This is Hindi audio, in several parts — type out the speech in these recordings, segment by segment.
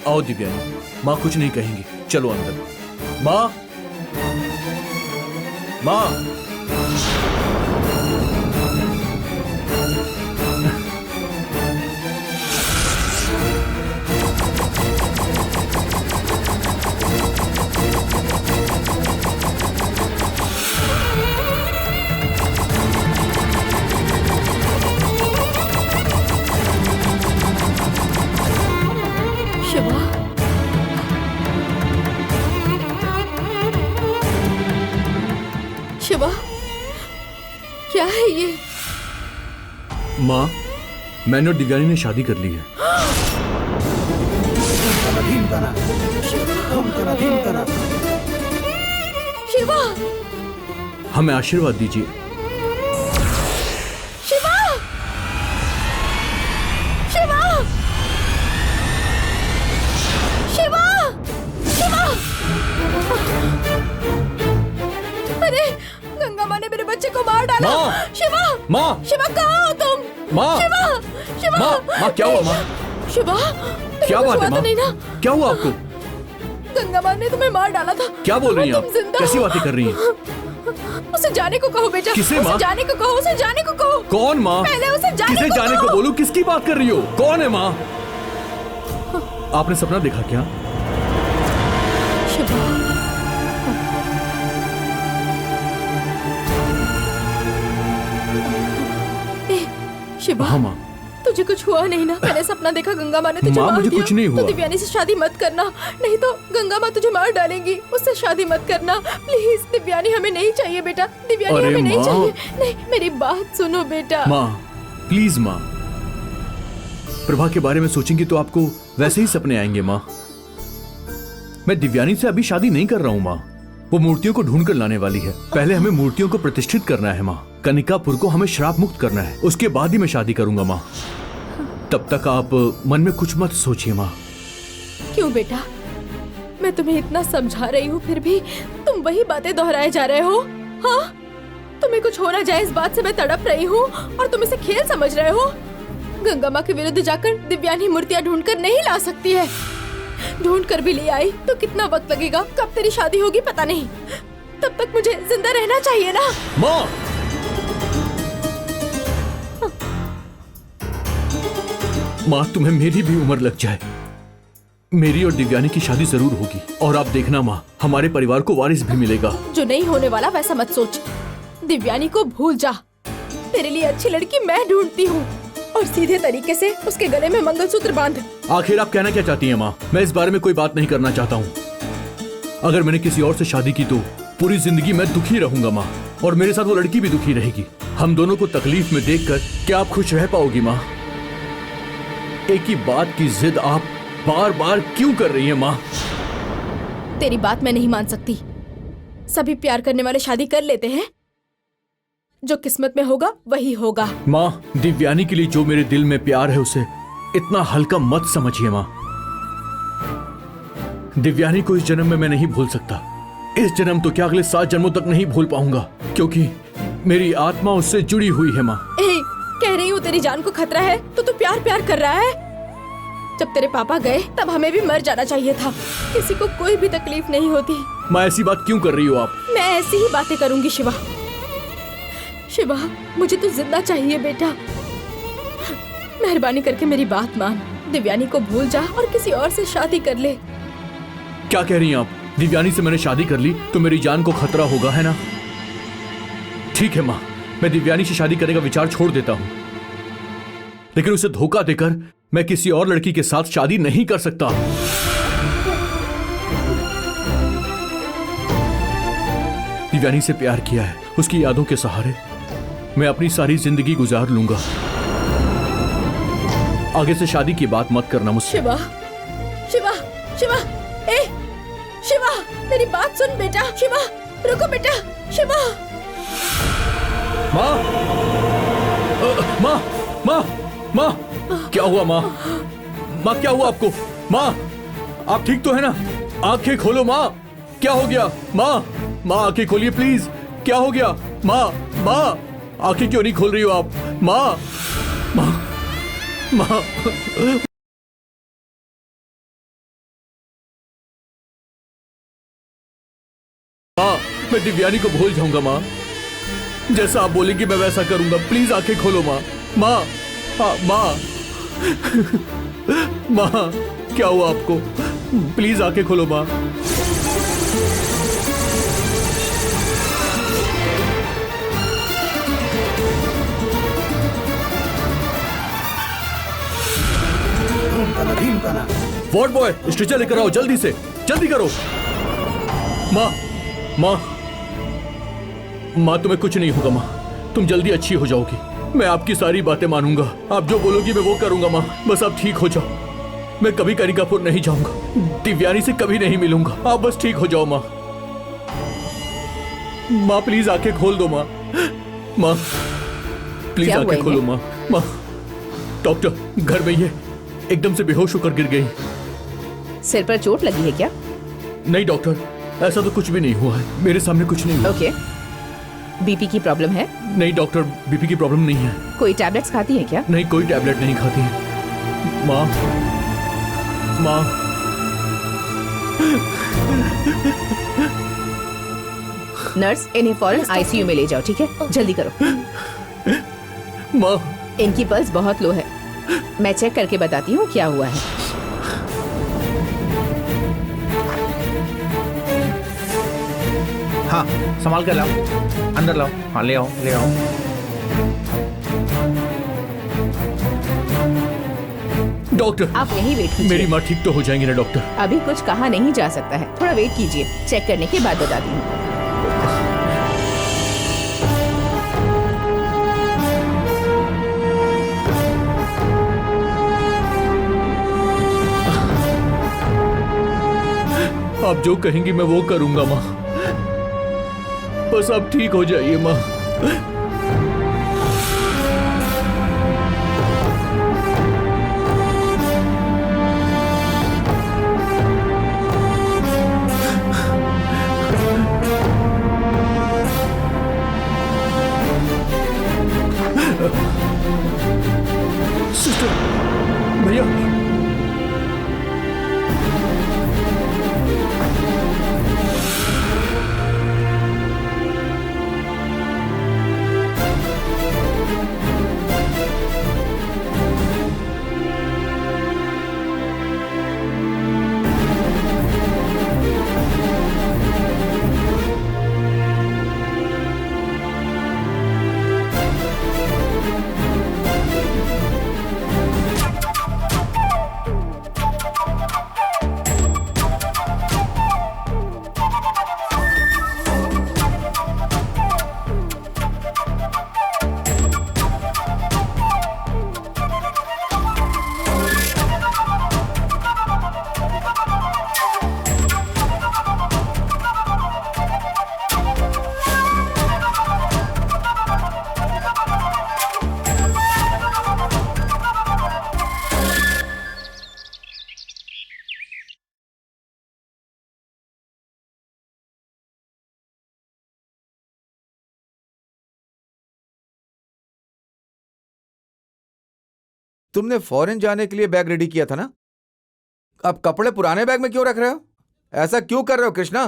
आओ दिव्यानी, माँ कुछ नहीं कहेंगी, चलो अंदर। माँ, माँ। शिवा, शिवा, क्या है ये? माँ, मैंने और दिव्यानी ने शादी कर ली है। शिवा, हमें आशीर्वाद दीजिए। शिवा, शिवा, शिवा, शिवा। अरे गंगा माँ ने मेरे बच्चे को मार डाला। माँ! शिवा, माँ! शिवा कहाँ हो तुम? माँ! शिवा, शिवा। माँ, क्या हुआ माँ? शिवा, क्या बात है माँ? नहीं ना? क्या हुआ आपको? गंगा माँ ने तुम्हें मार डाला था। क्या बोल रही हैं आप? तुम जिंदा कैसी हो। बातें कर रही हैं? उसे जाने को कहो बेटा। किसे माँ? उसे जाने को कहो, उसे जाने को कहो। कौन माँ? पहले उसे जाने किसे को जाने कहो। को बोलूं? किसकी बात कर रही हो? कौन है माँ? आपने सपना देखा क्या? शिवा, शिवा, हाँ माँ। तुझे कुछ हुआ नहीं ना? मैंने सपना देखा गंगा माँ ने तुझे माँ, मार मुझे दिया। कुछ नहीं हुआ। तो दिव्यानी से शादी मत करना, नहीं तो गंगा माँ तुझे मार डालेंगी। उससे शादी मत करना प्लीज। दिव्यानी हमें नहीं चाहिए बेटा, दिव्यानी अरे हमें नहीं माँ। चाहिए। नहीं, मेरी बात सुनो बेटा। माँ, प्लीज माँ। प्रभा के बारे में सोचेंगी तो आपको वैसे ही सपने आएंगे माँ। मैं दिव्यानी से अभी शादी नहीं कर रहा हूँ माँ। वो मूर्तियों को ढूंढ कर लाने वाली है। पहले हमें मूर्तियों को प्रतिष्ठित करना है माँ। कनिकापुर को हमें श्राप मुक्त करना है, उसके बाद ही मैं शादी करूंगा माँ। तब तक आप मन में कुछ मत सोचिए माँ। क्यों बेटा? मैं तुम्हें इतना समझा रही हूँ फिर भी तुम वही बातें दोहराए जा रहे हो। हाँ, तुम्हें कुछ हो ना जाए इस बात से मैं तड़प रही हूँ और तुम इसे खेल समझ रहे हो। गंगा माँ के विरुद्ध जाकर दिव्यानी मूर्तियाँ ढूंढ कर नहीं ला सकती है। ढूंढ कर भी ले आई तो कितना वक्त लगेगा? कब तेरी शादी होगी पता नहीं। तब तक मुझे जिंदा रहना चाहिए ना। माँ, माँ तुम्हें मेरी भी उम्र लग जाए, मेरी और दिव्यानी की शादी जरूर होगी। और आप देखना माँ, हमारे परिवार को वारिस भी मिलेगा। जो नहीं होने वाला वैसा मत सोच। दिव्यानी को भूल जा। तेरे लिए अच्छी लड़की मैं ढूंढती हूँ और सीधे तरीके से उसके गले में मंगलसूत्र बांध। आखिर आप कहना क्या चाहती हैं माँ? मैं इस बारे में कोई बात नहीं करना चाहता हूँ। अगर मैंने किसी और से शादी की तो पूरी जिंदगी मैं दुखी रहूंगा माँ, और मेरे साथ वो लड़की भी दुखी रहेगी। हम दोनों को तकलीफ में देखकर क्या आप खुश रह पाओगी माँ? एक ही बात की जिद आप बार बार क्यों कर रही हैं माँ? तेरी बात मैं नहीं मान सकती। सभी प्यार करने वाले शादी कर लेते हैं। जो किस्मत में होगा वही होगा। माँ, दिव्यानी के लिए जो मेरे दिल में प्यार है उसे इतना हल्का मत समझिए माँ। दिव्यानी को इस जन्म में मैं नहीं भूल सकता। इस जन्म तो क्या अगले 7 जन्मों तक नहीं भूल पाऊंगा, क्योंकि मेरी आत्मा उससे जुड़ी हुई है माँ। कह रही हूँ तेरी जान को खतरा है तो तू प्यार प्यार कर रहा है। जब तेरे पापा गए तब हमें भी मर जाना चाहिए था। किसी को कोई भी तकलीफ नहीं होती। माँ, ऐसी बात क्यों कर रही हो आप? मैं ऐसी ही बातें करूंगी शिवा। शिवा, मुझे तो जिंदा चाहिए बेटा। मेहरबानी करके मेरी बात मान। दिव्यानी को भूल जा और किसी और से शादी कर ले। क्या कह रही हैं आप? दिव्यानी से मैंने शादी कर ली तो मेरी जान को खतरा होगा, है ना? ठीक है माँ, मैं दिव्यानी से शादी करने का विचार छोड़ देता हूँ, लेकिन उसे धोखा देकर मैं किसी और लड़की के साथ शादी नहीं कर सकता। दिव्यानी से प्यार किया है, उसकी यादों के सहारे मैं अपनी सारी जिंदगी गुजार लूंगा। आगे से शादी की बात मत करना मुझसे। शिवा, शिवा, शिवा, शिवा, मेरी बात सुन बेटा। शिवा, रुको बेटा। शिवा। माँ, माँ, माँ, माँ, क्या हुआ माँ? माँ, क्या हुआ आपको? माँ, आप ठीक तो है ना? आंखें खोलो माँ, क्या हो गया? माँ, माँ आंखें खोलिए प्लीज। क्या हो गया? माँ, माँ, आंखें क्यों नहीं खोल रही हो आप? माँ, माँ, माँ। मैं दिव्यानी को भूल जाऊंगा माँ। जैसा आप बोलेंगी मैं वैसा करूंगा। प्लीज आंखें खोलो माँ। माँ, हाँ, माँ। माँ, क्या हुआ आपको? प्लीज आंखें खोलो माँ। वार्ड बॉय, स्ट्रेचर लेकर आओ जल्दी से, जल्दी करो। माँ, माँ, माँ, तुम्हें कुछ नहीं होगा माँ। तुम जल्दी अच्छी हो जाओगी। मैं आपकी सारी बातें मानूंगा। आप जो बोलोगी मैं वो करूंगा माँ। बस आप ठीक हो जाओ। मैं कभी कनिकापुर नहीं जाऊंगा। दिव्यानी से कभी नहीं मिलूंगा। आप बस ठीक हो जाओ माँ। माँ प्लीज आंखें खोल दो माँ। माँ प्लीज आंखें खोलो माँ। माँ, डॉक्टर घर में ये एकदम से बेहोश होकर गिर गई। सिर पर चोट लगी है क्या? नहीं डॉक्टर, ऐसा तो कुछ भी नहीं हुआ है। मेरे सामने कुछ नहीं हुआ। ओके। बीपी की प्रॉब्लम है? नहीं डॉक्टर, बीपी की प्रॉब्लम नहीं है। कोई टैबलेट्स खाती है क्या? नहीं, कोई टैबलेट नहीं खाती है। माँ, माँ, नर्स, इन्हें फौरन आईसीयू में ले जाओ, ठीक है? जल्दी करो। माँ, इनकी पल्स बहुत लो है। मैं चेक करके बताती हूँ क्या हुआ है। हाँ, संभाल कर लाओ, अंदर लाओ। हाँ, ले आओ, ले आओ। डॉक्टर आप यहीं वेट कीजिए। मेरी माँ ठीक तो हो जाएंगी ना डॉक्टर? अभी कुछ कहा नहीं जा सकता है, थोड़ा वेट कीजिए। चेक करने के बाद बताती हूँ। आप जो कहेंगी मैं वो करूंगा माँ। बस आप ठीक हो जाइए माँ। सिस्टर, भैया, तुमने फॉरेन जाने के लिए बैग रेडी किया था ना? अब कपड़े पुराने बैग में क्यों रख रहे हो? ऐसा क्यों कर रहे हो कृष्णा?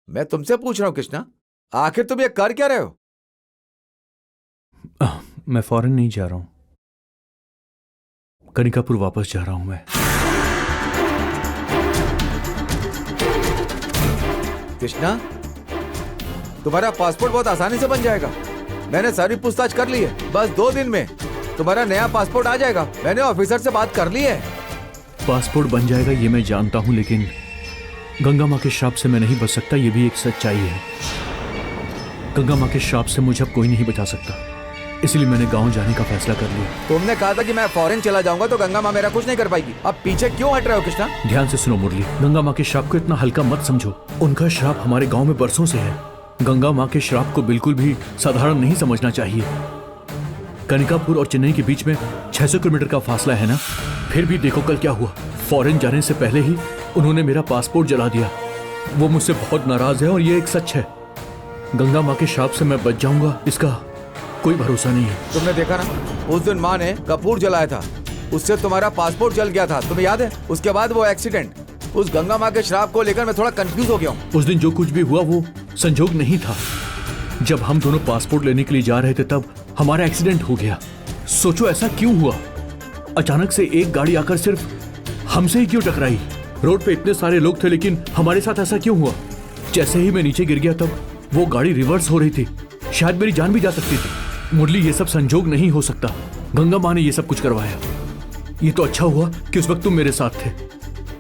मैं तुमसे पूछ रहा हूं कृष्णा, आखिर तुम ये कर क्या रहे हो? मैं फॉरेन नहीं जा रहा हूं, कनिकापुर वापस जा रहा हूं मैं। कृष्णा, तुम्हारा पासपोर्ट बहुत आसानी से बन जाएगा। मैंने सारी पूछताछ कर ली है। बस 2 दिन में तुम्हारा नया पासपोर्ट आ जाएगा। मैंने ऑफिसर से बात कर ली है। पासपोर्ट बन जाएगा ये मैं जानता हूं, लेकिन गंगा माँ के श्राप से मैं नहीं बच सकता, ये भी एक सच्चाई है। गंगा माँ के श्राप से मुझे अब कोई नहीं बचा सकता, इसलिए मैंने गांव जाने का फैसला कर लिया। तुमने कहा था कि मैं फॉरेन चला जाऊंगा तो गंगा माँ मेरा कुछ नहीं कर पाएगी। अब पीछे क्यों हट रहे हो कृष्णा? ध्यान से सुनो मुरली, गंगा माँ के श्राप को इतना हल्का मत समझो। उनका श्राप हमारे गांव में बरसों से है। गंगा माँ के श्राप को बिल्कुल भी साधारण नहीं समझना चाहिए। कनिकापुर और चेन्नई के बीच में 600 किलोमीटर का फासला है ना। फिर भी देखो कल क्या हुआ। फॉरेन जाने से पहले ही उन्होंने मेरा पासपोर्ट जला दिया। वो मुझसे बहुत नाराज है और ये एक सच है। गंगा माँ के श्राप से मैं बच जाऊंगा इसका कोई भरोसा नहीं है। तुमने देखा ना, उस दिन माँ ने कपूर जलाया था, उससे तुम्हारा पासपोर्ट जल गया था, तुम्हें याद है? उसके बाद वो एक्सीडेंट, उस गंगा माँ के श्राप को लेकर मैं थोड़ा कंफ्यूज हो गया हूँ। उस दिन जो कुछ भी हुआ वो संजोग नहीं था। जब हम दोनों पासपोर्ट लेने के लिए जा रहे थे तब हमारा एक्सीडेंट हो गया। सोचो ऐसा क्यों हुआ? अचानक से एक गाड़ी आकर सिर्फ हमसे ही क्यों टकराई? रोड पे इतने सारे लोग थे लेकिन हमारे साथ ऐसा क्यों हुआ? जैसे ही मैं नीचे गिर गया तब वो गाड़ी रिवर्स हो रही थी। शायद मेरी जान भी जा सकती थी। मुरली, ये सब संजोग नहीं हो सकता। गंगा माँ ने ये सब कुछ करवाया। ये तो अच्छा हुआ कि उस वक्त तुम मेरे साथ थे,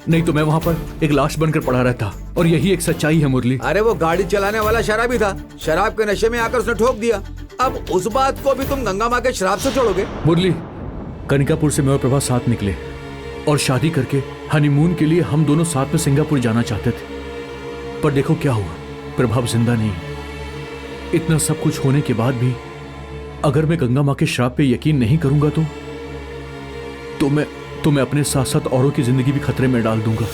नहीं तो मैं वहां पर एक लाश बनकर पड़ा रहता। और यही एक सच्चाई है मुरली। अरे वो गाड़ी चलाने वाला शराबी था, शराब के नशे में आकर उसने ठोक दिया। अब उस बात को भी तुम गंगा माँ के श्राप से छोड़ोगे? मुरली, कनिकापुर से मैं और प्रभा साथ निकले और शादी करके हनीमून के लिए हम दोनों साथ में सिंगापुर जाना चाहते थे। पर देखो क्या हुआ, प्रभा अब जिंदा नहीं। इतना सब कुछ होने के बाद भी अगर मैं गंगा माँ के श्राप पे यकीन नहीं करूंगा तो मैं अपने साथ साथ औरों की जिंदगी भी खतरे में डाल दूंगा।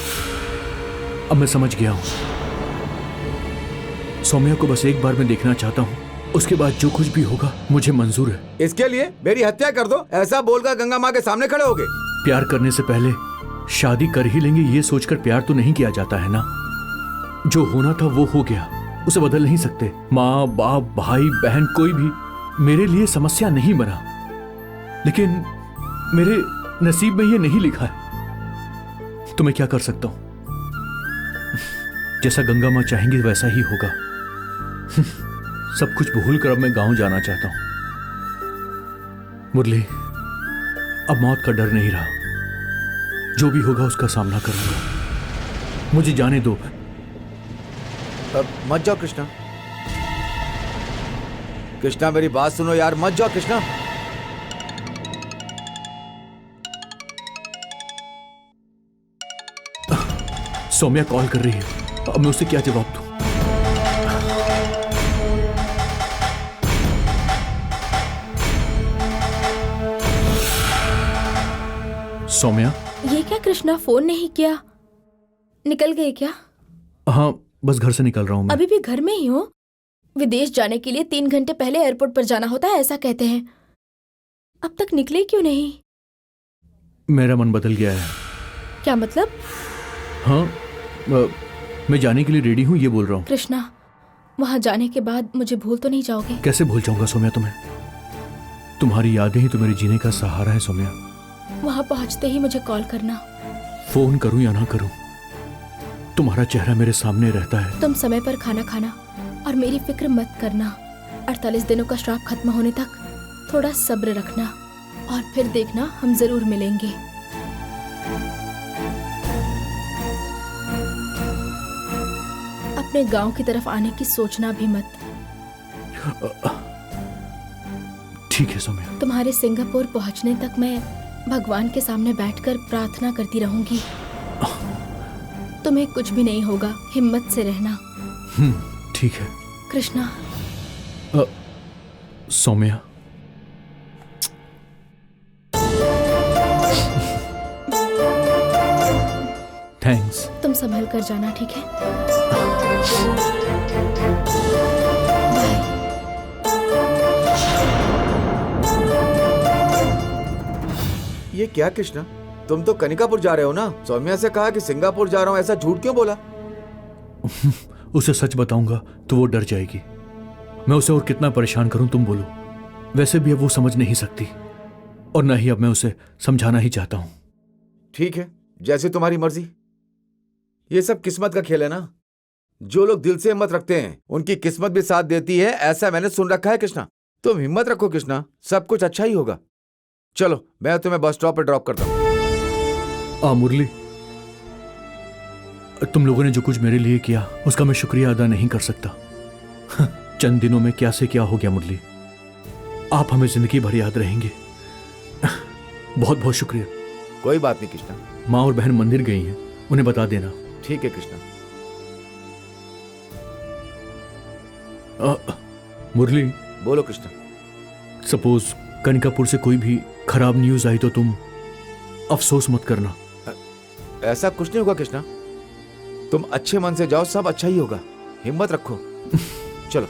अब मैं समझ गया हूं। सौम्या को बस एक बार मैं देखना चाहता हूं, उसके बाद जो कुछ भी होगा मुझे मंजूर है। इसके लिए मेरी हत्या कर दो, ऐसा बोलकर गंगा माँ के सामने खड़े होगे? प्यार करने से पहले शादी कर ही लेंगे ये सोचकर प्यार तो नहीं किया जाता है ना। जो होना था वो हो गया, उसे बदल नहीं सकते। माँ बाप भाई बहन कोई भी मेरे लिए समस्या नहीं बना, लेकिन मेरे नसीब में ये नहीं लिखा है। तो मैं क्या कर सकता हूं? जैसा गंगा माँ चाहेंगी वैसा ही होगा। सब कुछ भूल कर अब मैं गांव जाना चाहता हूं। मुरली, अब मौत का डर नहीं रहा। जो भी होगा उसका सामना करूंगा। मुझे जाने दो। अब मत जाओ कृष्णा। कृष्णा मेरी बात सुनो यार, मत जाओ कृष्णा। सौम्या कॉल कर रही है, अब मैं उसे क्या जवाब दूं? सौम्या? ये क्या कृष्णा, फोन नहीं किया? निकल गए क्या? हाँ, बस घर से निकल रहा हूं मैं। अभी भी घर में ही हो? विदेश जाने के लिए 3 घंटे पहले एयरपोर्ट पर जाना होता है, ऐसा कहते हैं। अब तक निकले क्यों नहीं? मेरा मन बदल गया है। क्या मतलब? हाँ, मैं जाने के लिए रेडी हूँ, ये बोल रहा हूँ। कृष्णा, वहां जाने के बाद मुझे भूल तो नहीं जाओगे? कैसे भूल जाऊंगा सौम्या तुम्हें? तुम्हारी यादें ही तो मेरे जीने का सहारा है सौम्या। वहां पहुंचते ही मुझे कॉल करना। फोन करूं या ना करूं, तुम्हारा चेहरा मेरे सामने रहता है। तुम समय पर खाना खाना और मेरी फिक्र मत करना। 48 दिनों का श्राप खत्म होने तक थोड़ा सब्र रखना और फिर देखना हम जरूर मिलेंगे। अपने गांव की तरफ आने की सोचना भी मत। ठीक है सौम्या। तुम्हारे सिंगापुर पहुंचने तक मैं भगवान के सामने बैठकर प्रार्थना करती रहूंगी। तुम्हें कुछ भी नहीं होगा, हिम्मत से रहना। ठीक है कृष्णा। सौम्या, थैंक्स। तुम संभल कर जाना, ठीक है? बाय। ये क्या कृष्णा, तुम तो कनिकापुर जा रहे हो ना? सौम्या से कहा कि सिंगापुर जा रहा हूँ, ऐसा झूठ क्यों बोला? उसे सच बताऊंगा तो वो डर जाएगी। मैं उसे और कितना परेशान करूं तुम बोलो। वैसे भी अब वो समझ नहीं सकती और न ही अब मैं उसे समझाना ही चाहता हूं। ठीक है, जैसे तुम्हारी मर्जी। ये सब किस्मत का खेल है ना। जो लोग दिल से हिम्मत रखते हैं उनकी किस्मत भी साथ देती है, ऐसा मैंने सुन रखा है कृष्णा। तुम हिम्मत रखो कृष्णा, सब कुछ अच्छा ही होगा। चलो मैं तुम्हें बस स्टॉप पर ड्रॉप करता हूँ। मुरली, तुम लोगों ने जो कुछ मेरे लिए किया उसका मैं शुक्रिया अदा नहीं कर सकता। चंद दिनों में क्या से क्या हो गया मुरली। आप हमें जिंदगी भर याद रहेंगे। बहुत बहुत शुक्रिया। कोई बात नहीं कृष्णा। माँ और बहन मंदिर गई हैं, उन्हें बता देना। ठीक है कृष्णा। मुरली, बोलो कृष्णा। सपोज कनिकापुर से कोई भी खराब न्यूज आई तो तुम अफसोस मत करना। ऐसा कुछ नहीं होगा कृष्णा, तुम अच्छे मन से जाओ, सब अच्छा ही होगा। हिम्मत रखो। चलो।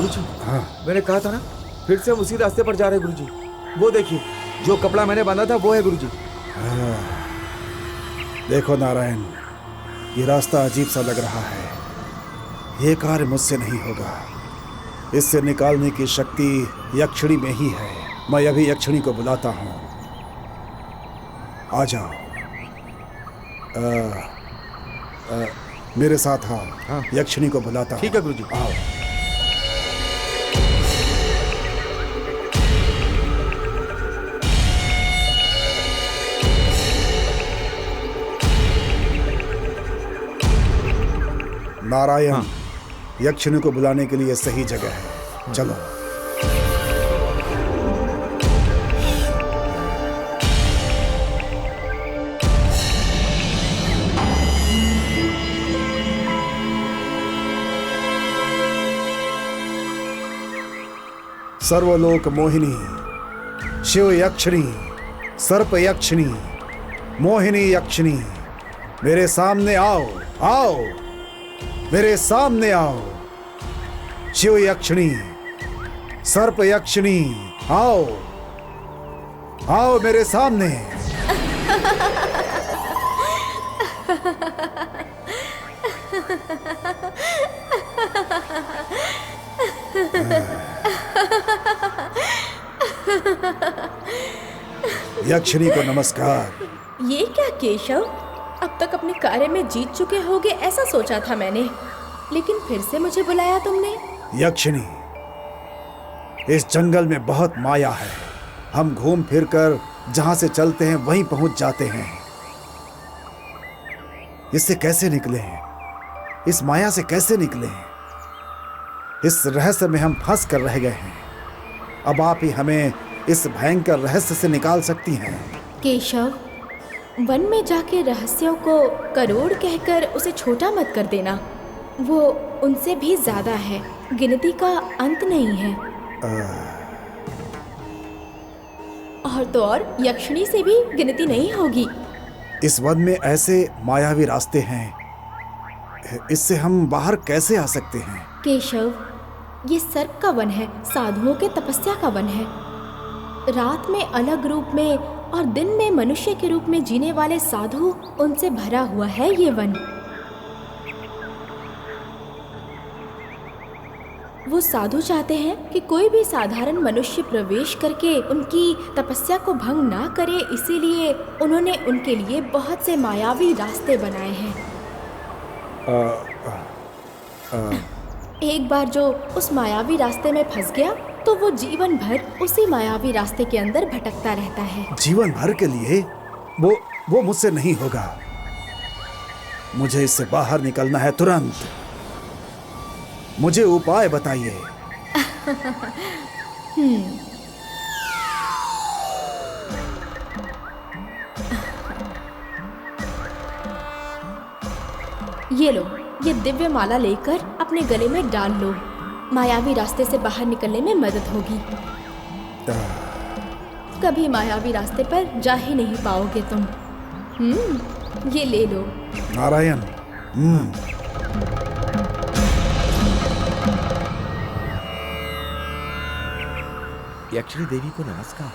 गुरुजी, मैंने कहा था ना, फिर से हम उसी रास्ते पर जा रहे हैं गुरुजी। वो देखिए, जो कपड़ा मैंने बांधा था वो है गुरुजी। देखो नारायण, ये रास्ता अजीब सा लग रहा है। ये कार्य मुझसे नहीं होगा। इससे निकालने की शक्ति यक्षिणी में ही है। मैं अभी यक्षिणी को बुलाता हूँ। आ जाओ। मेरे साथ आओ। हाँ। यक्षिणी को बुलाता हूँ। ठीक है गुरुजी। आओ। नारायण, हाँ। यक्षिणी को बुलाने के लिए सही जगह है। चलो। सर्वलोक मोहिनी, शिव यक्षिणी, सर्प यक्षिणी, मोहिनी यक्षिणी, मेरे सामने आओ। आओ, मेरे सामने आओ। शिव यक्षिणी, सर्प यक्षिणी, आओ। आओ मेरे सामने। यक्षिणी को नमस्कार। ये क्या केशव, अब तक अपने कार्य में जीत चुके होगे ऐसा सोचा था मैंने, लेकिन फिर से मुझे बुलाया तुमने। यक्षिणी, इस जंगल में बहुत माया है। हम घूम फिर कर जहां से चलते हैं वहीं पहुंच जाते हैं। इससे कैसे निकले? इस माया से कैसे निकले? इस रहस्य में हम फंस कर रह गए हैं। अब आप ही हमें इस भयंकर रहस्य से निकाल सकती हैं। केशव, वन में जाके रहस्यों को करोड़ कहकर उसे छोटा मत कर देना। वो उनसे भी ज्यादा है, गिनती का अंत नहीं है। और तो और यक्षिणी से भी गिनती नहीं होगी। इस वन में ऐसे मायावी रास्ते हैं, इससे हम बाहर कैसे आ सकते हैं? केशव, ये सर्प का वन है, साधुओं के तपस्या का वन है। रात में अलग रूप में और दिन में मनुष्य के रूप में जीने वाले साधु, उनसे भरा हुआ है ये वन। वो साधु चाहते हैं कि कोई भी साधारण मनुष्य प्रवेश करके उनकी तपस्या को भंग ना करे, इसीलिए उन्होंने उनके लिए बहुत से मायावी रास्ते बनाए हैं। एक बार जो उस मायावी रास्ते में फंस गया तो वो जीवन भर उसी मायावी रास्ते के अंदर भटकता रहता है। जीवन भर के लिए? वो मुझसे नहीं होगा। मुझे इससे बाहर निकलना है तुरंत। मुझे उपाय बताइए। ये लो, ये दिव्य माला लेकर अपने गले में डाल लो। मायावी रास्ते से बाहर निकलने में मदद होगी। कभी मायावी रास्ते पर जा ही नहीं पाओगे तुम। ये ले लो। नारायण। यक्षिणी देवी को नमस्कार।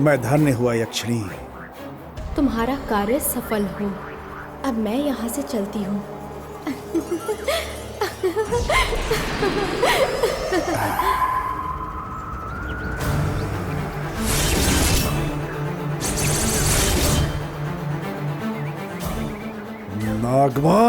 मैं धन्य हुआ यक्षिणी। तुम्हारा कार्य सफल हो। अब मैं यहाँ से चलती हूँ। नागमा।